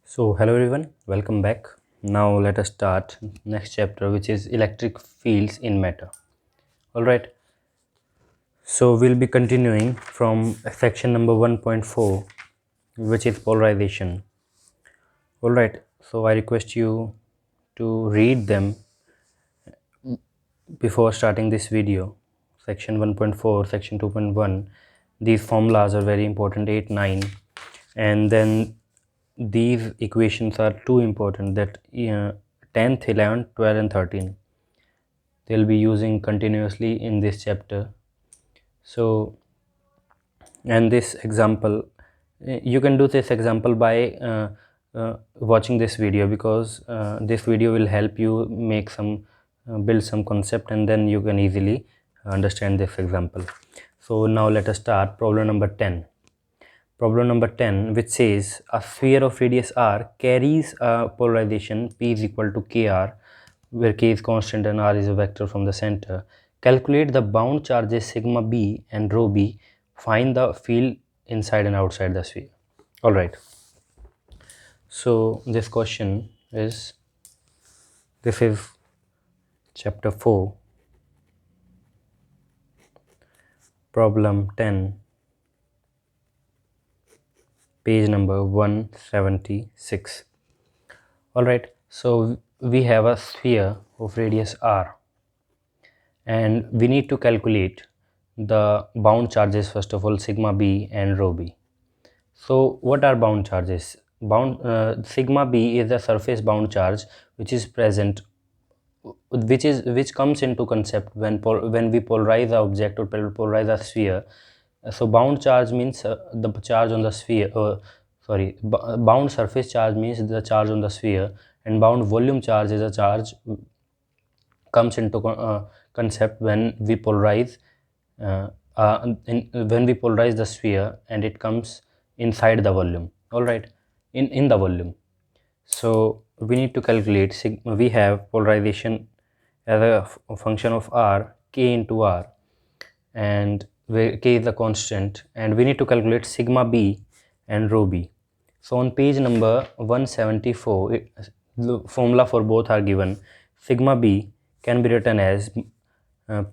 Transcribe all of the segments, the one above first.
So hello everyone, welcome back. Now let us start next chapter, which is electric fields in matter. All right. So we'll be continuing from section number 1.4, which is polarization. All right. So I request you to read them before starting this video. Section 1.4, section 2.1. These formulas are very important, 8, 9, and then these equations are too important that 10th, 11th, 12th and 13 they'll be using continuously in this chapter. So, and this example, you can do this example by watching this video, because this video will help you make some build some concept, and then you can easily understand this example. So now let us start problem number 10. Problem number 10, which says a sphere of radius r carries a polarization p is equal to kr, where k is constant and r is a vector from the center. Calculate the bound charges sigma b and rho b. Find the field inside and outside the sphere. All right. So this question is, this is chapter 4, problem 10, page number 176. All right. So we have a sphere of radius r, and we need to calculate the bound charges, first of all, sigma b and rho b. So what are bound charges? Sigma b is the surface bound charge which is present, which comes into concept when we polarize the object or polarize a sphere. So bound charge means the charge on the sphere, bound surface charge means the charge on the sphere, and bound volume charge is a charge comes into concept when we polarize when we polarize the sphere and it comes inside the volume. All right, in the volume. So we need to calculate sigma. We have polarization as a function of r, k into r, and where k is the constant, and we need to calculate sigma b and rho b. So on page number 174, the formula for both are given. Sigma b can be written as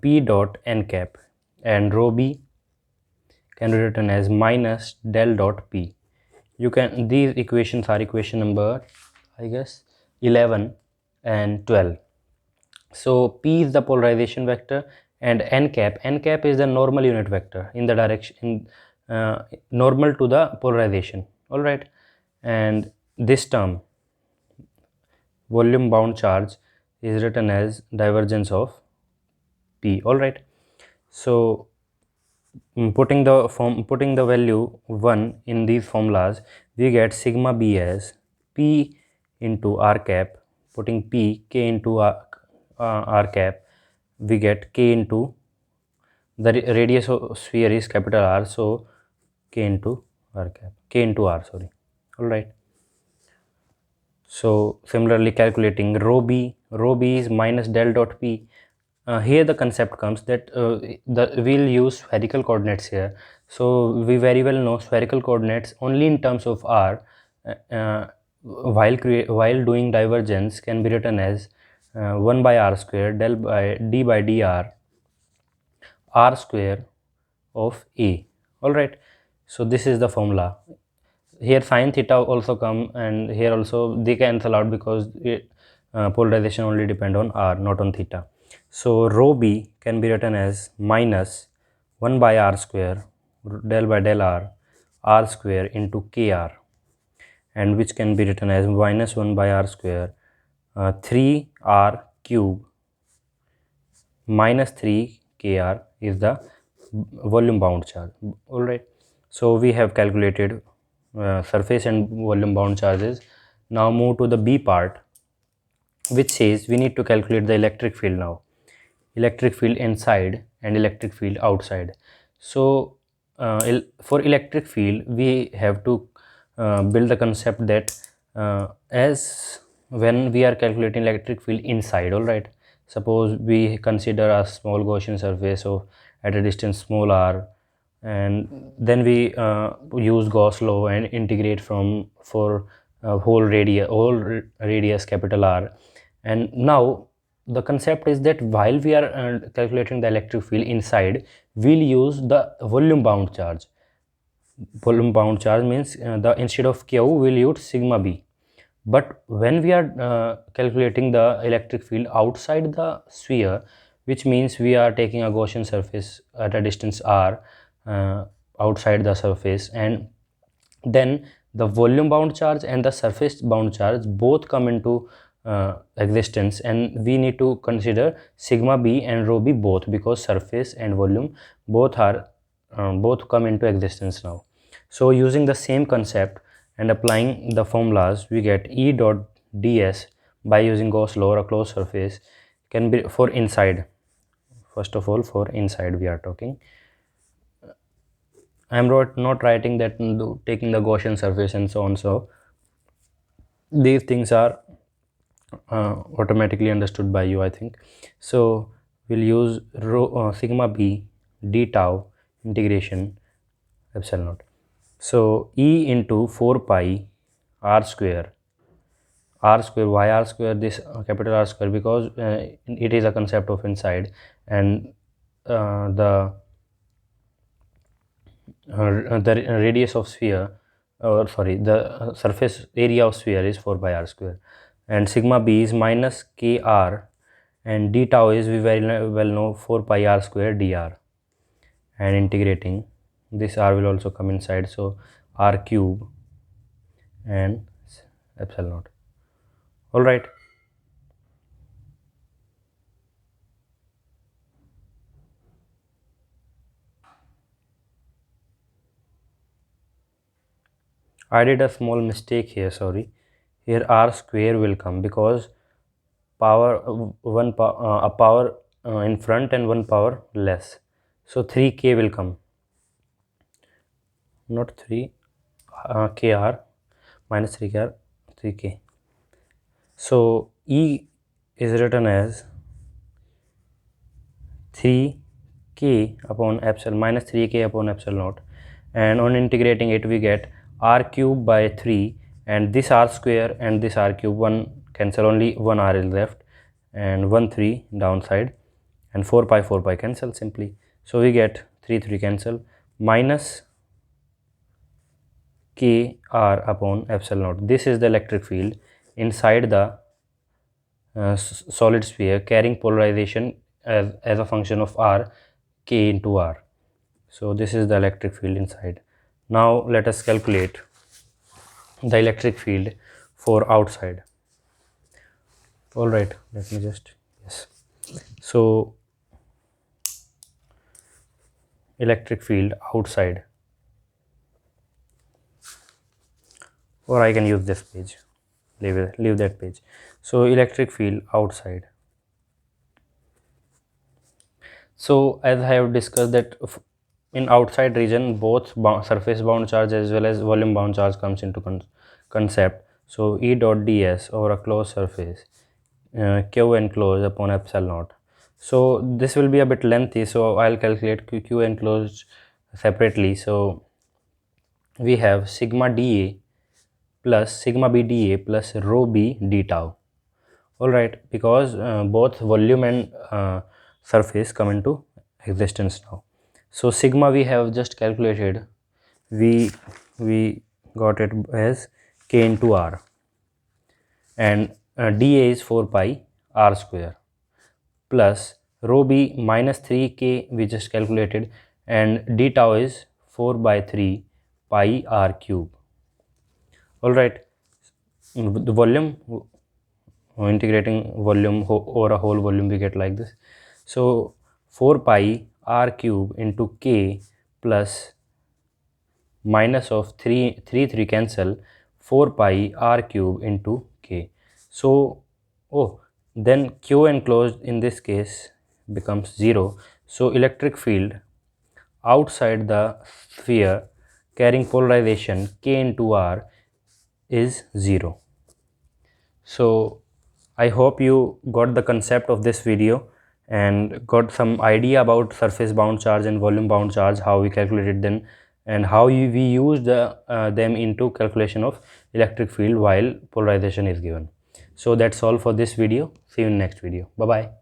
p dot n cap, and rho b can be written as minus del dot p. These equations are equation number, I guess, 11 and 12. So p is the polarization vector, and n cap is the normal unit vector in the direction normal to the polarization. All right, and this term, volume bound charge, is written as divergence of p. All right. So putting the value 1 in these formulas, we get sigma b as p into r cap. Putting p, k into r cap, we get k into the radius of sphere is capital R, so k into r cap, k into r, sorry. All right. So similarly, calculating rho b is minus del dot p. Here the concept comes that we'll use spherical coordinates here. So we very well know spherical coordinates only in terms of r. While doing divergence can be written as 1 by r square del by d by dr r square of a. All right. So this is the formula. Here sine theta also come, and here also they cancel out because polarization only depend on r, not on theta. So rho b can be written as minus 1 by r square del by del r square into kr, and which can be written as minus 1 by r square 3r cube minus 3 kr is the volume bound charge. All right. So we have calculated surface and volume bound charges. Now move to the b part, which says we need to calculate the electric field now. Electric field inside and electric field outside. So for electric field, we have to build the concept that as when we are calculating electric field inside, all right, suppose we consider a small Gaussian surface of at a distance small r, and then we use Gauss law and integrate for whole radius capital R. And now the concept is that while we are calculating the electric field inside, we'll use the volume bound charge. Volume bound charge means the instead of Q we'll use sigma B. But when we are calculating the electric field outside the sphere, which means we are taking a Gaussian surface at a distance r outside the surface, and then the volume bound charge and the surface bound charge both come into existence, and we need to consider sigma b and rho b both, because surface and volume both come into existence now. So using the same concept and applying the formulas, we get E dot ds by using Gauss law or a closed surface can be for inside. First of all, for inside we are talking. I am not writing that taking the Gaussian surface and so on. So these things are automatically understood by you, I think. So we'll use rho sigma b d tau integration epsilon naught. So E into 4 pi r square. Why r square? This capital R square, because it is a concept of inside, and the radius of sphere, or sorry, the surface area of sphere is 4 pi r square, and sigma b is minus kr, and d tau is, we very well know, 4 pi r square dr, and integrating this r will also come inside, so r cube and epsilon naught. All right. I did a small mistake here, sorry. Here r square will come because a power in front and one power less. So 3k will come, not 3 kr minus 3kr, 3k. So E is written as 3k upon epsilon minus 3k upon epsilon naught, and on integrating it we get r cube by 3, and this r square and this r cube, one cancel, only one r is left, and 1 3 downside, and 4 pi cancel simply. So we get 3 cancel, minus k r upon epsilon naught. This is the electric field inside the solid sphere carrying polarization as a function of r, k into r. So this is the electric field inside. Now let us calculate the electric field for outside. All right, let me just, yes. So electric field outside, or I can use this page, leave that page. So electric field outside. So as I have discussed that in outside region, both surface bound charge as well as volume bound charge comes into concept. So E dot ds over a closed surface, q enclosed upon epsilon naught. So this will be a bit lengthy, so I'll calculate q enclosed separately. So we have sigma dA plus sigma b dA plus rho b d tau. All right, because both volume and surface come into existence now. So sigma we have just calculated, we got it as k into r, and dA is 4 pi r square, plus rho b minus 3k we just calculated, and d tau is 4 by 3 pi r cube. All right, the volume, integrating volume over a whole volume, we get like this. So 4 pi r cube into k plus minus of 3 cancel, 4 pi r cube into k. So then q enclosed in this case becomes 0. So electric field outside the sphere carrying polarization k into r is 0. So I hope you got the concept of this video and got some idea about surface bound charge and volume bound charge, how we calculated them, and how we use them into calculation of electric field while polarization is given. So that's all for this video. See you in next video. Bye bye.